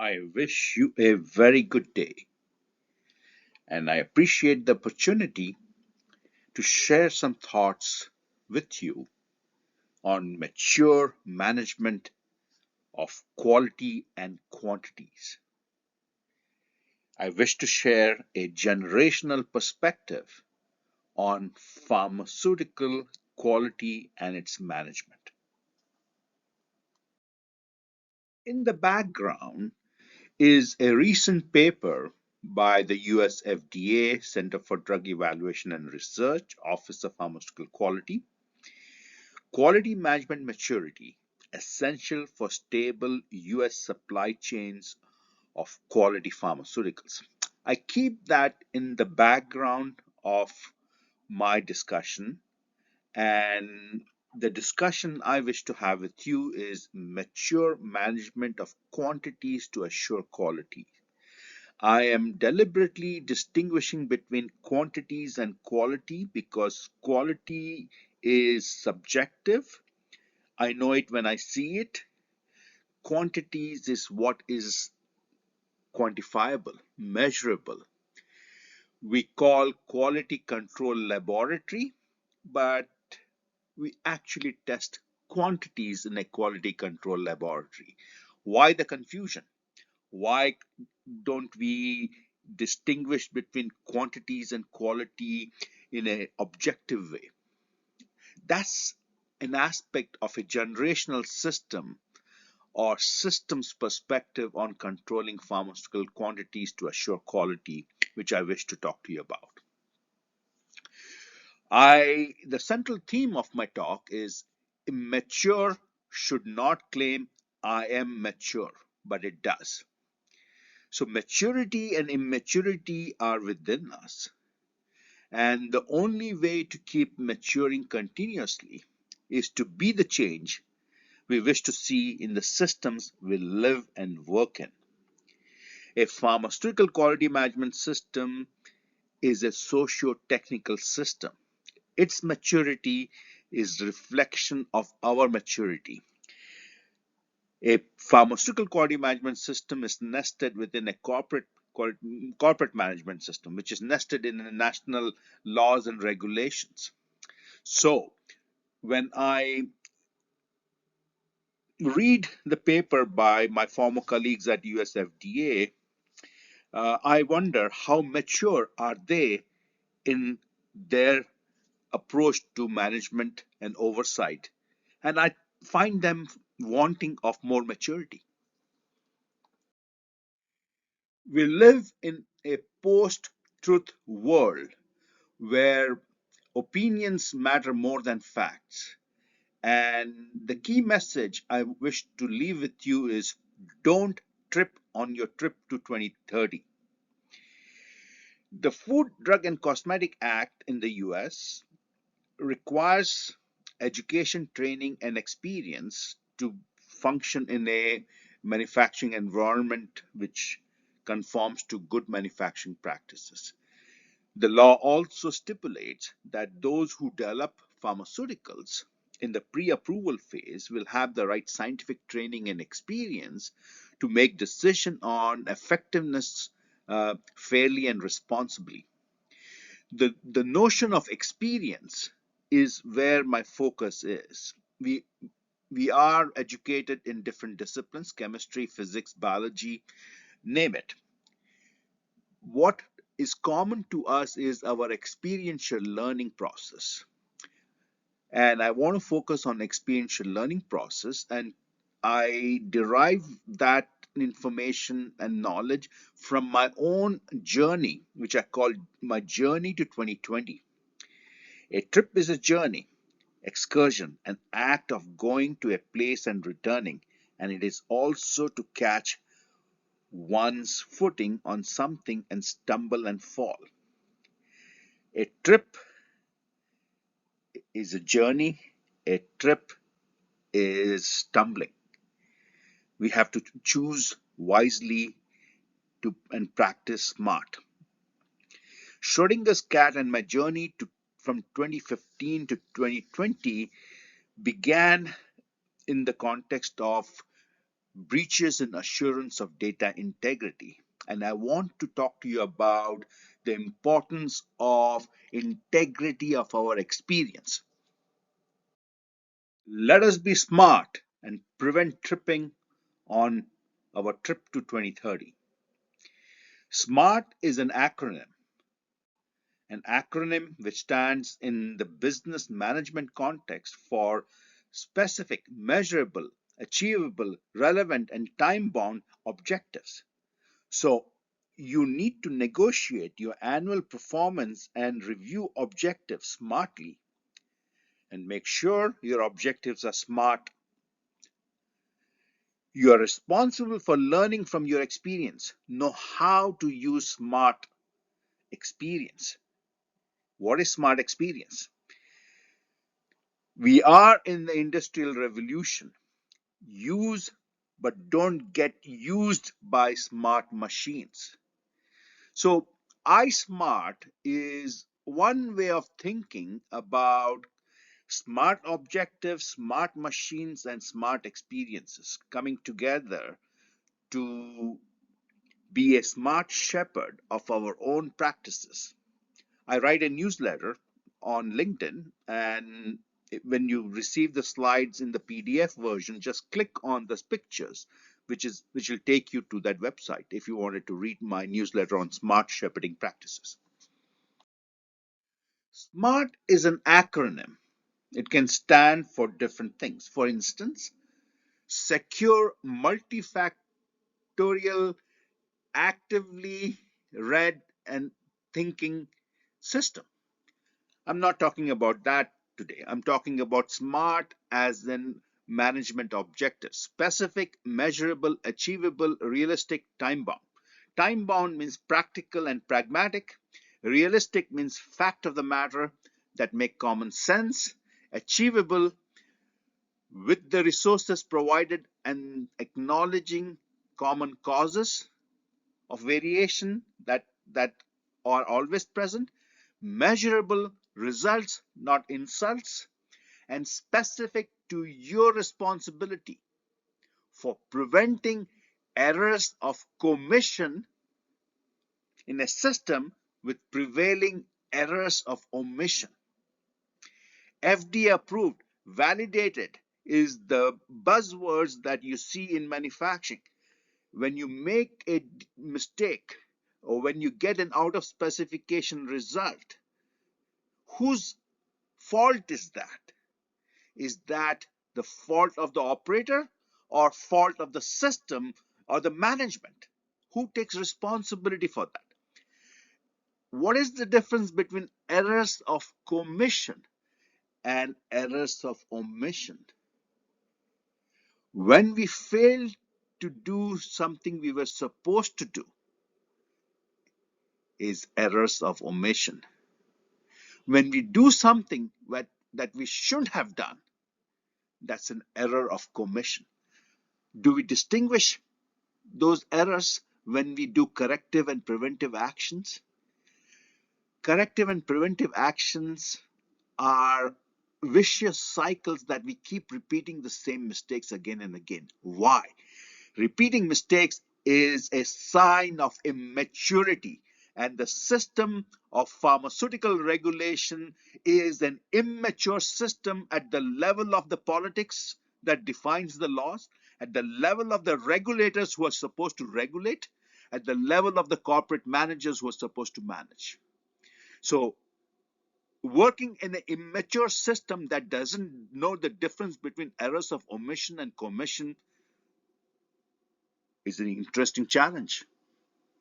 I wish you a very good day, and I appreciate the opportunity to share some thoughts with you on mature management of quality and quantities. I wish to share a generational perspective on pharmaceutical quality and its management. In the background is a recent paper by the US FDA Center for Drug Evaluation and Research, Office of Pharmaceutical Quality, Quality Management Maturity, essential for stable US supply chains of quality pharmaceuticals. I keep that in the background of my discussion, and the discussion I wish to have with you is mature management of quantities to assure quality. I am deliberately distinguishing between quantities and quality because quality is subjective. I know it when I see it. Quantities is what is quantifiable, measurable. We call quality control laboratory, but we actually test quantities in a quality control laboratory. Why the confusion? Why don't we distinguish between quantities and quality in an objective way? That's an aspect of a generational system or systems perspective on controlling pharmaceutical quantities to assure quality, which I wish to talk to you about. The central theme of my talk is immature should not claim I am mature, but it does. So maturity and immaturity are within us. And the only way to keep maturing continuously is to be the change we wish to see in the systems we live and work in. A pharmaceutical quality management system is a socio-technical system. Its maturity is reflection of our maturity. A pharmaceutical quality management system is nested within a corporate management system, which is nested in the national laws and regulations. So, when I read the paper by my former colleagues at US FDA, I wonder how mature are they in their approach to management and oversight. And I find them wanting of more maturity. We live in a post-truth world where opinions matter more than facts. And the key message I wish to leave with you is don't trip on your trip to 2030. The Food, Drug, and Cosmetic Act in the US requires education, training, and experience to function in a manufacturing environment which conforms to good manufacturing practices. The law also stipulates that those who develop pharmaceuticals in the pre-approval phase will have the right scientific training and experience to make decisions on effectiveness fairly and responsibly. The notion of experience is where my focus is. We are educated in different disciplines, chemistry, physics, biology, name it. What is common to us is our experiential learning process. And I want to focus on experiential learning process, and I derive that information and knowledge from my own journey, which I call my journey to 2020. A trip is a journey, excursion, an act of going to a place and returning, and it is also to catch one's footing on something and stumble and fall. A trip is a journey, a trip is stumbling. We have to choose wisely and practice smart. Schrodinger's cat and my journey from 2015 to 2020 began in the context of breaches in assurance of data integrity. And I want to talk to you about the importance of integrity of our experience. Let us be smart and prevent tripping on our trip to 2030. SMART is an acronym which stands in the business management context for specific, measurable, achievable, relevant, and time bound objectives. So, you need to negotiate your annual performance and review objectives smartly and make sure your objectives are smart. You are responsible for learning from your experience. Know how to use smart experience. What is smart experience? We are in the industrial revolution. Use but don't get used by smart machines. So, iSmart is one way of thinking about smart objectives, smart machines, and smart experiences coming together to be a smart shepherd of our own practices. I write a newsletter on LinkedIn, and when you receive the slides in the PDF version, just click on the pictures, which will take you to that website if you wanted to read my newsletter on smart shepherding practices. SMART is an acronym. It can stand for different things. For instance, secure, multifactorial, actively read and thinking system. I'm not talking about that today. I'm talking about SMART as in management objectives: specific, measurable, achievable, realistic, time bound. Time bound means practical and pragmatic. Realistic means fact of the matter that make common sense. Achievable with the resources provided and acknowledging common causes of variation that are always present. Measurable results, not insults. And specific to your responsibility for preventing errors of commission in a system with prevailing errors of omission. FDA approved, validated is the buzzwords that you see in manufacturing. When you make a mistake or when you get an out of specification result, whose fault is that? Is that the fault of the operator or fault of the system or the management? Who takes responsibility for that? What is the difference between errors of commission and errors of omission? When we fail to do something we were supposed to do is errors of omission. When we do something that we shouldn't have done, that's an error of commission. Do we distinguish those errors when we do corrective and preventive actions? Corrective and preventive actions are vicious cycles that we keep repeating the same mistakes again and again. Why? Repeating mistakes is a sign of immaturity, and the system of pharmaceutical regulation is an immature system at the level of the politics that defines the laws, at the level of the regulators who are supposed to regulate, at the level of the corporate managers who are supposed to manage. So, working in an immature system that doesn't know the difference between errors of omission and commission is an interesting challenge.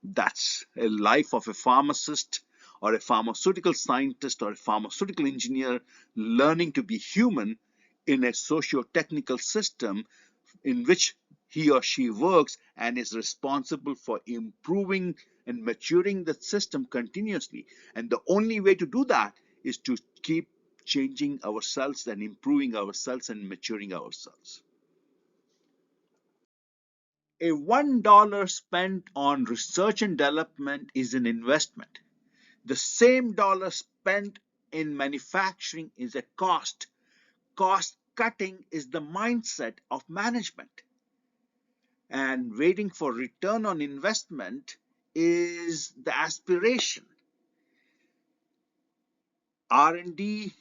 That's a life of a pharmacist or a pharmaceutical scientist or a pharmaceutical engineer learning to be human in a socio-technical system in which he or she works and is responsible for improving and maturing the system continuously. And the only way to do that is to keep changing ourselves and improving ourselves and maturing ourselves. A $1 spent on research and development is an investment. The same dollar spent in manufacturing is a cost. Cost cutting is the mindset of management. and waiting for return on investment is the aspiration. R&D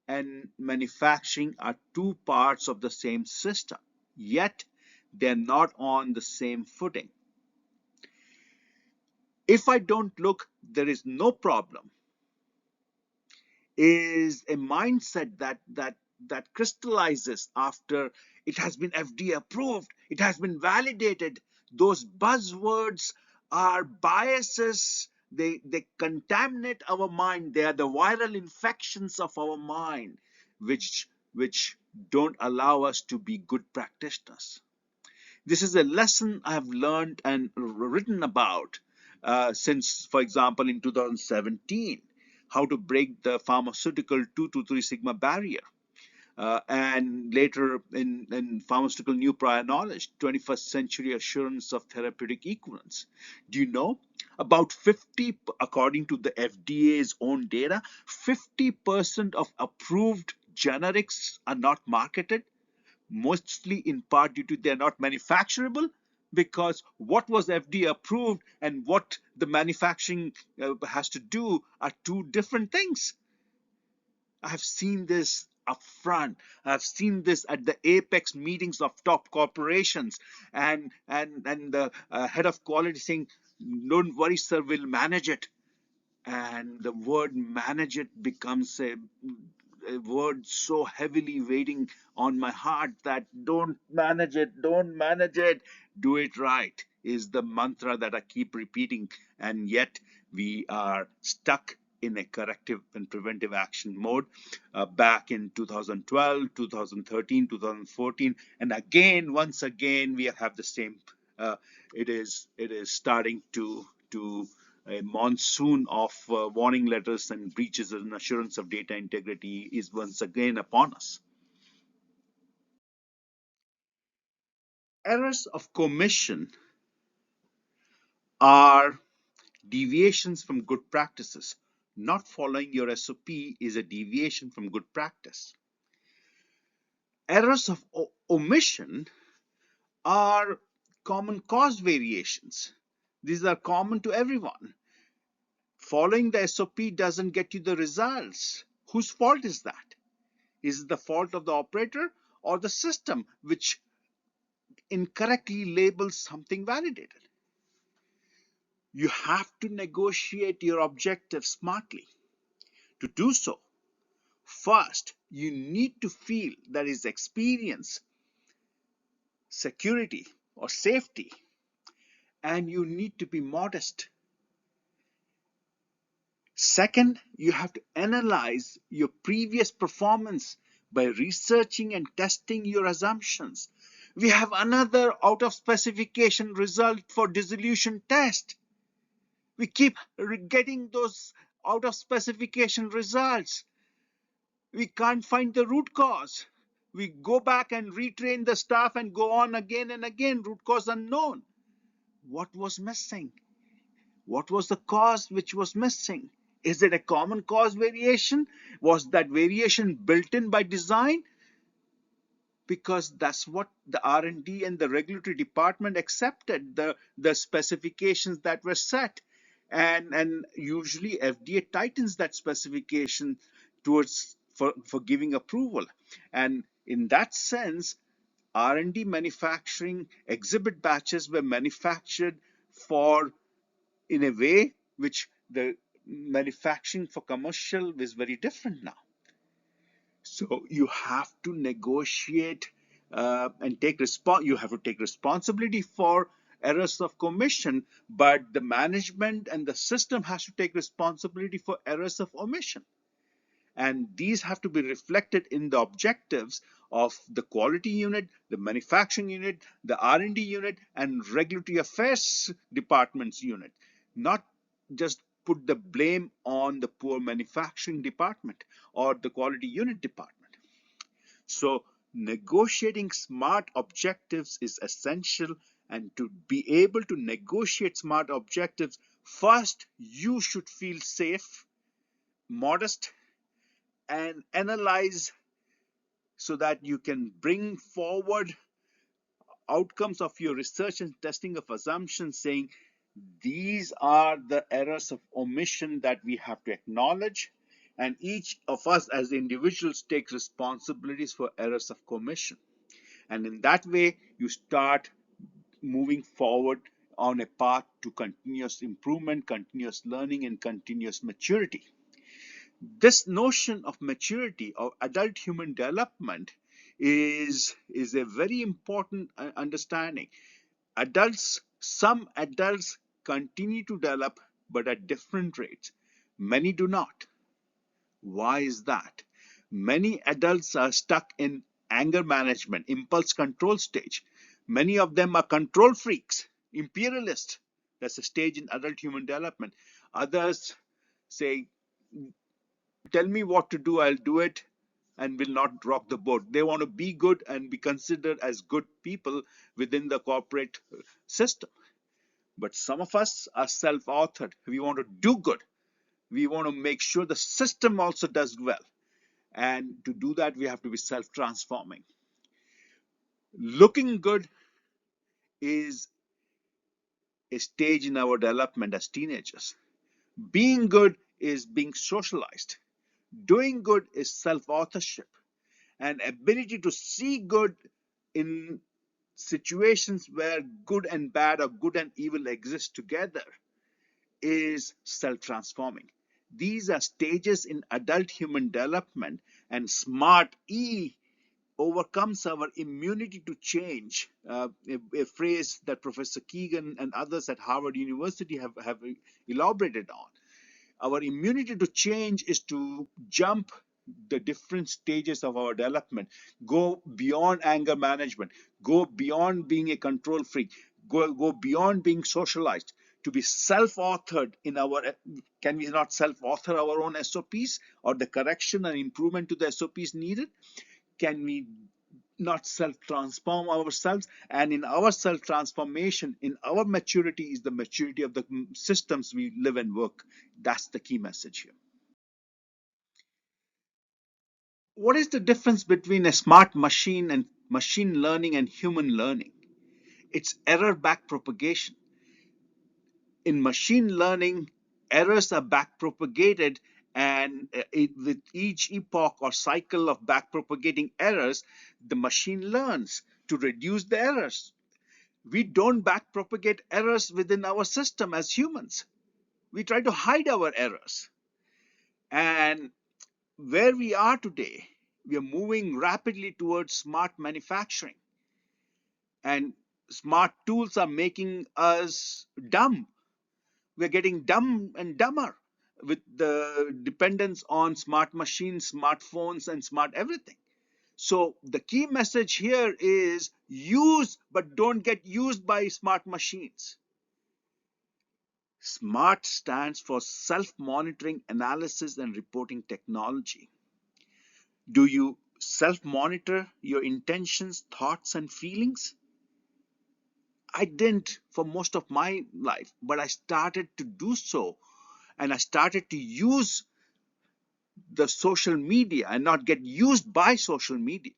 and manufacturing are two parts of the same system, yet they're not on the same footing. If I don't look, there is no problem, is a mindset that crystallizes after it has been FDA approved, it has been validated. Those buzzwords are biases. They contaminate our mind. They are the viral infections of our mind, which don't allow us to be good practitioners. This is a lesson I have learned and written about since, for example, in 2017, how to break the pharmaceutical 2 to 3 sigma barrier. And later in pharmaceutical new prior knowledge, 21st century assurance of therapeutic equivalence. Do you know? About 50, according to the FDA's own data, 50% of approved generics are not marketed, mostly in part due to they're not manufacturable, because what was FDA approved and what the manufacturing has to do are two different things. I've seen this up front. I've seen this at the apex meetings of top corporations, and the head of quality saying, "Don't worry, sir, we'll manage it." And the word manage it becomes a word so heavily weighing on my heart that don't manage it, don't manage it, do it right is the mantra that I keep repeating. And yet we are stuck in a corrective and preventive action mode back in 2012, 2013, 2014. And again, once again, we have the same. It is starting to a monsoon of warning letters and breaches and assurance of data integrity is once again upon us. Errors of commission are deviations from good practices. Not following your SOP is a deviation from good practice. Errors of omission are common cause variations. These are common to everyone. Following the SOP doesn't get you the results. Whose fault is that? Is it the fault of the operator or the system which incorrectly labels something validated? You have to negotiate your objectives smartly. To do so, first, you need to feel there is experience, security, or safety, and you need to be modest. Second, you have to analyze your previous performance by researching and testing your assumptions. We have another out of specification result for dissolution test. We keep getting those out of specification results. We can't find the root cause. We go back and retrain the staff and go on again and again, root cause unknown. What was missing? What was the cause which was missing? Is it a common cause variation? Was that variation built in by design? Because that's what the R&D and the regulatory department accepted, the specifications that were set. And usually FDA tightens that specification towards for giving approval. And in that sense, R&D manufacturing exhibit batches were manufactured for in a way which the manufacturing for commercial is very different now. So you have to negotiate and take you have to take responsibility for errors of commission, but the management and the system has to take responsibility for errors of omission. And these have to be reflected in the objectives of the quality unit, the manufacturing unit, the R&D unit, and regulatory affairs departments unit. Not just put the blame on the poor manufacturing department or the quality unit department. So negotiating smart objectives is essential, and to be able to negotiate smart objectives, first you should feel safe, modest, and analyze so that you can bring forward outcomes of your research and testing of assumptions, saying these are the errors of omission that we have to acknowledge, and each of us as individuals take responsibilities for errors of commission. And in that way, you start moving forward on a path to continuous improvement, continuous learning, and continuous maturity. This notion of maturity or adult human development is a very important understanding. Some adults continue to develop, but at different rates. Many do not. Why is that? Many adults are stuck in anger management, impulse control stage. Many of them are control freaks, imperialists. That's a stage in adult human development. Others say, tell me what to do, I'll do it, and will not rock the boat. They want to be good and be considered as good people within the corporate system. But some of us are self-authored. We want to do good. We want to make sure the system also does well. And to do that, we have to be self-transforming. Looking good is a stage in our development as teenagers. Being good is being socialized. Doing good is self-authorship. And ability to see good in situations where good and bad or good and evil exist together is self-transforming. These are stages in adult human development, and SMART E overcomes our immunity to change, a phrase that Professor Keegan and others at Harvard University have elaborated on. Our immunity to change is to jump the different stages of our development, go beyond anger management, go beyond being a control freak, go beyond being socialized, to be self-authored in our, can we not self-author our own SOPs or the correction and improvement to the SOPs needed? Can we not self-transform ourselves? And in our self-transformation, in our maturity is the maturity of the systems we live and work. That's the key message here. What is the difference between a smart machine and machine learning and human learning? It's error back propagation. In machine learning, errors are back propagated, and with each epoch or cycle of back propagating errors, the machine learns to reduce the errors. We don't back propagate errors within our system as humans. We try to hide our errors. And where we are today, we are moving rapidly towards smart manufacturing. And smart tools are making us dumb. We're getting dumb and dumber with the dependence on smart machines, smartphones, and smart everything. So the key message here is use, but don't get used by smart machines. SMART stands for self-monitoring, analysis, and reporting technology. Do you self-monitor your intentions, thoughts, and feelings? I didn't for most of my life, but I started to do so, and I started to use the social media and not get used by social media.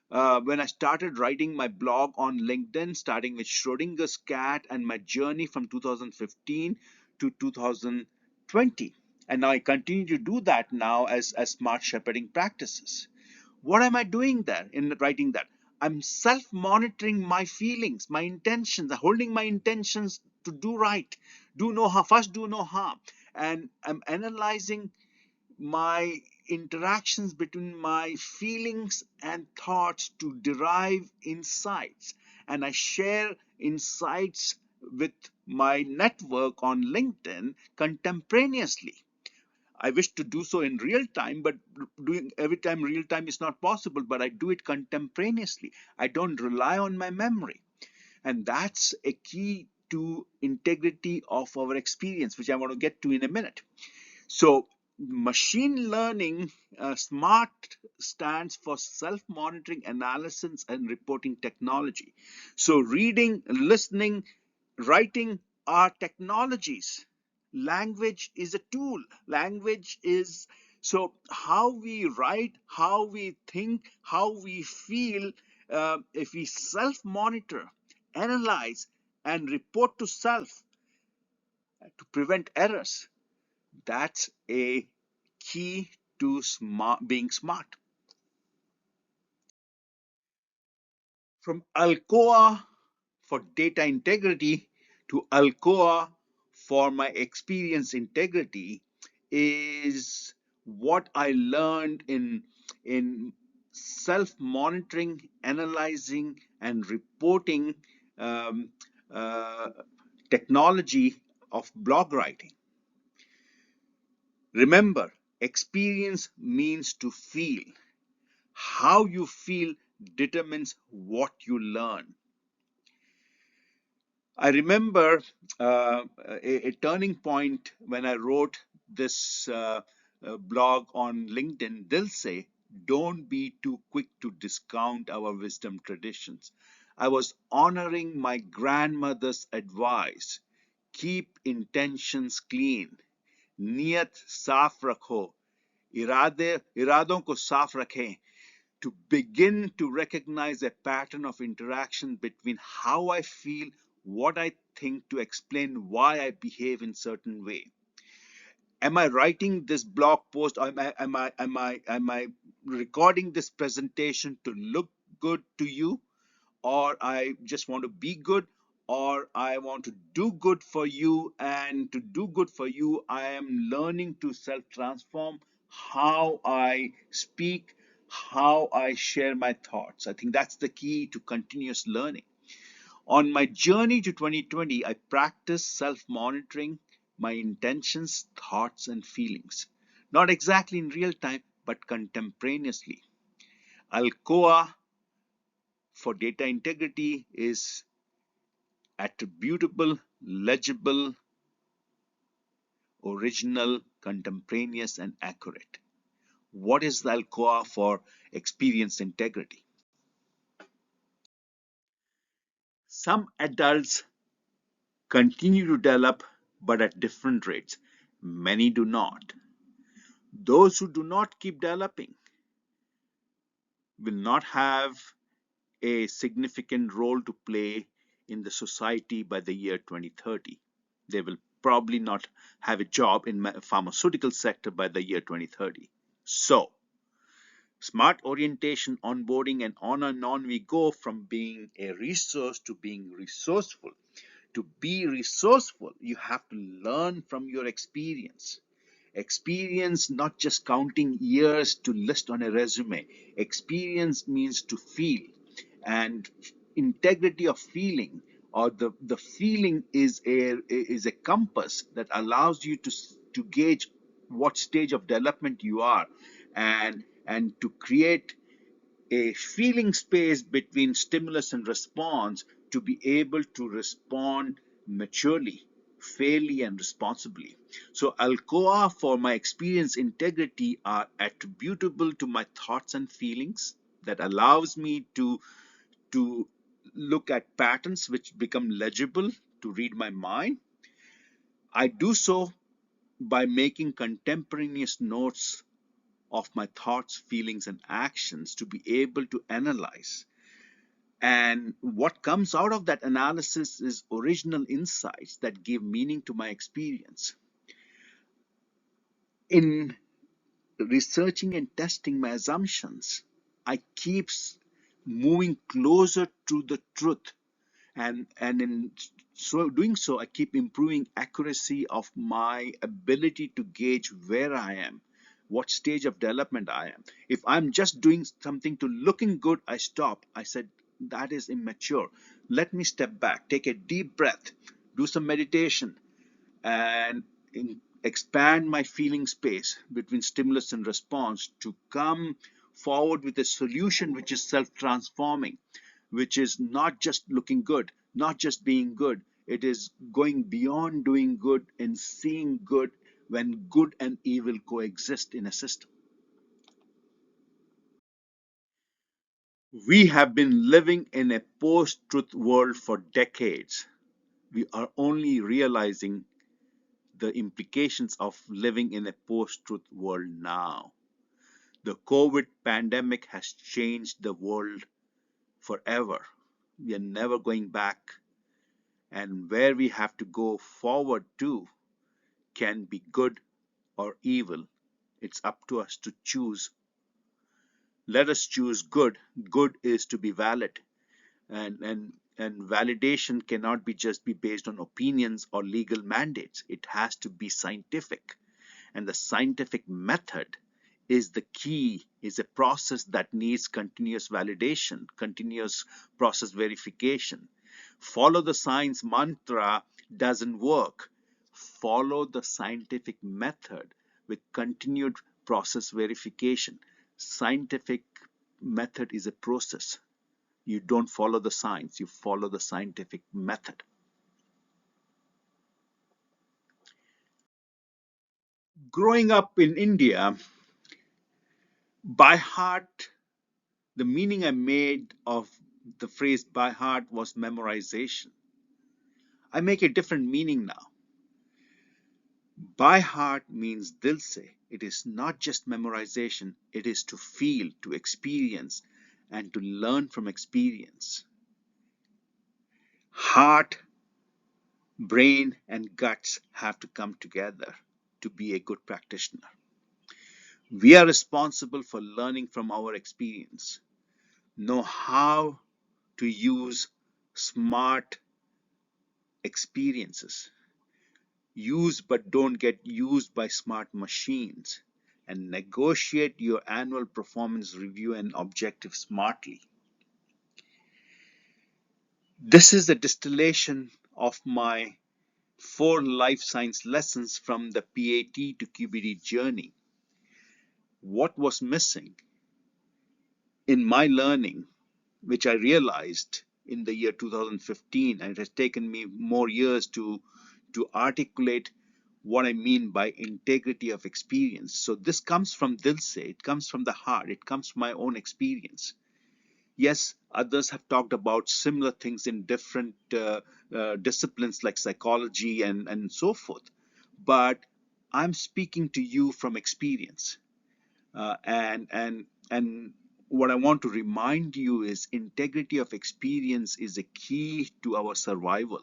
When I started writing my blog on LinkedIn, starting with Schrodinger's cat and my journey from 2015 to 2020. And now I continue to do that now as smart shepherding practices. What am I doing there in writing that? I'm self-monitoring my feelings, my intentions, holding my intentions to do right, do no harm, first do no harm. And I'm analyzing my interactions between my feelings and thoughts to derive insights. And I share insights with my network on LinkedIn contemporaneously. I wish to do so in real time, but doing every time real time is not possible, but I do it contemporaneously. I don't rely on my memory. And that's a key to integrity of our experience, which I want to get to in a minute. So machine learning, SMART stands for self-monitoring, analysis, and reporting technology. So reading, listening, writing are technologies. Language is a tool. Language is, so how we write, how we think, how we feel, if we self-monitor, analyze, and report to self to prevent errors, that's a key to being smart. From ALCOA for data integrity to ALCOA for my experience integrity is what I learned in self-monitoring, analyzing, and reporting um, uh, technology of blog writing. Remember, experience means to feel. How you feel determines what you learn. I remember a turning point when I wrote this blog on LinkedIn. Dil Se, don't be too quick to discount our wisdom traditions. I was honoring my grandmother's advice. Keep intentions clean. नियत साफ रखो. इरादों को साफ रखें. To begin to recognize a pattern of interaction between how I feel, what I think, to explain why I behave in certain way. Am I writing this blog post? Or am I recording this presentation to look good to you, or I just want to be good, or I want to do good for you? And to do good for you, I am learning to self transform how I speak, how I share my thoughts. I think that's the key to continuous learning. On my journey to 2020, I practiced self monitoring my intentions, thoughts, and feelings. Not exactly in real time, but contemporaneously. ALCOA for data integrity is attributable, legible, original, contemporaneous, and accurate. What is the ALCOA for experience integrity? Some adults continue to develop, but at different rates. Many do not. Those who do not keep developing will not have a significant role to play in the society by the year 2030. They will probably not have a job in the pharmaceutical sector by the year 2030. So, smart orientation, onboarding, and on we go from being a resource to being resourceful. To be resourceful, you have to learn from your experience. Experience, not just counting years to list on a resume. Experience means to feel. And integrity of feeling, or the feeling is a compass that allows you to gauge what stage of development you are, and to create a feeling space between stimulus and response to be able to respond maturely, fairly, and responsibly. So, ALCOA for my experience integrity are attributable to my thoughts and feelings that allows me to look at patterns which become legible to read my mind. I do so by making contemporaneous notes of my thoughts, feelings, and actions to be able to analyze. And what comes out of that analysis is original insights that give meaning to my experience. In researching and testing my assumptions, I keep moving closer to the truth, and in so doing so, I keep improving accuracy of my ability to gauge where I am, what stage of development I am. If I'm just doing something to looking good, I stop. I said that is immature. Let me step back, take a deep breath, do some meditation, and expand my feeling space between stimulus and response to come forward with a solution which is self transforming, which is not just looking good, not just being good. It is going beyond doing good and seeing good when good and evil coexist in a system. We have been living in a post truth world for decades. We are only realizing the implications of living in a post truth world now. The COVID pandemic has changed the world forever. We are never going back, and where we have to go forward to can be good or evil. It's up to us to choose. Let us choose good. Good is to be valid, and validation cannot be just be based on opinions or legal mandates. It has to be scientific, and the scientific method is the key, is a process that needs continuous validation, continuous process verification. Follow the science mantra doesn't work. Follow the scientific method with continued process verification. Scientific method is a process. You don't follow the science, you follow the scientific method. Growing up in India, by heart, the meaning I made of the phrase by heart was memorization. I make a different meaning now. By heart means Dil Se. It is not just memorization, it is to feel, to experience, and to learn from experience. Heart, brain, and guts have to come together to be a good practitioner. We are responsible for learning from our experience, know how to use smart experiences. Use but don't get used by smart machines, and negotiate your annual performance review and objective smartly. This is the distillation of my 4 life science lessons from the PAT to QBD journey. What was missing in my learning, which I realized in the year 2015, and it has taken me more years to articulate what I mean by integrity of experience. So this comes from Dil Se, it comes from the heart, it comes from my own experience. Yes, others have talked about similar things in different disciplines like psychology and so forth, but I'm speaking to you from experience. And what I want to remind you is integrity of experience is a key to our survival.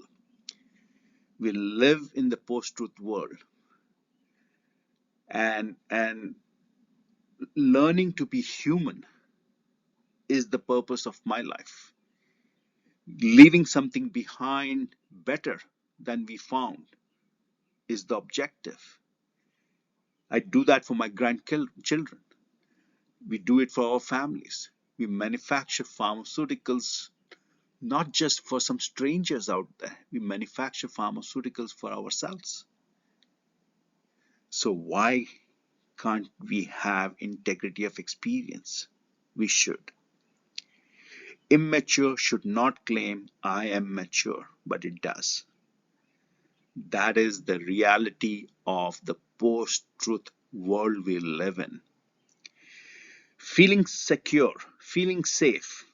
We live in the post-truth world, and learning to be human is the purpose of my life. Leaving something behind better than we found is the objective. I do that for my grandchildren. We do it for our families. We manufacture pharmaceuticals not just for some strangers out there. We manufacture pharmaceuticals for ourselves. So why can't we have integrity of experience? We should. Immature should not claim I am mature, but it does. That is the reality of the post-truth world we live in. Feeling secure, feeling safe,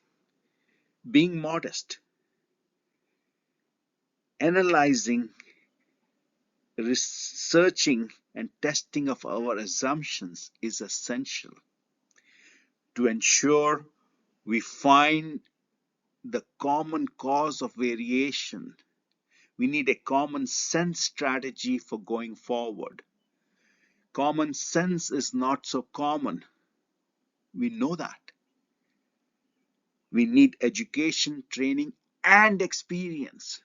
being modest, analyzing, researching, and testing of our assumptions is essential to ensure we find the common cause of variation. We need a common sense strategy for going forward. Common sense is not so common. We know that. We need education, training, and experience.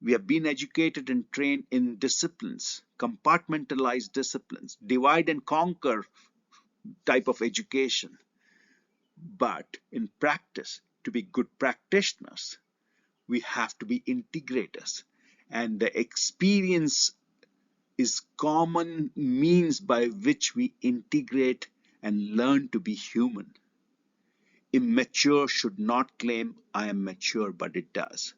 We have been educated and trained in disciplines, compartmentalized disciplines, divide and conquer type of education. But in practice, to be good practitioners, we have to be integrators. And the experience is common means by which we integrate and learn to be human. Immature should not claim I am mature, but it does.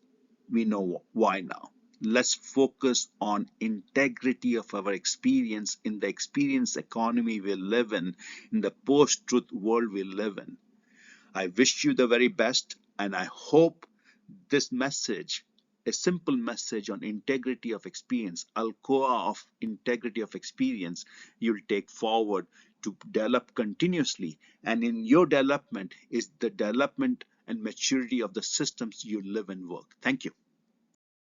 We know why now. Let's focus on integrity of our experience in the experience economy we live in the post-truth world we live in. I wish you the very best, and I hope this message, a simple message on integrity of experience, ALCOA of integrity of experience, you'll take forward to develop continuously. And in your development is the development and maturity of the systems you live and work. Thank you.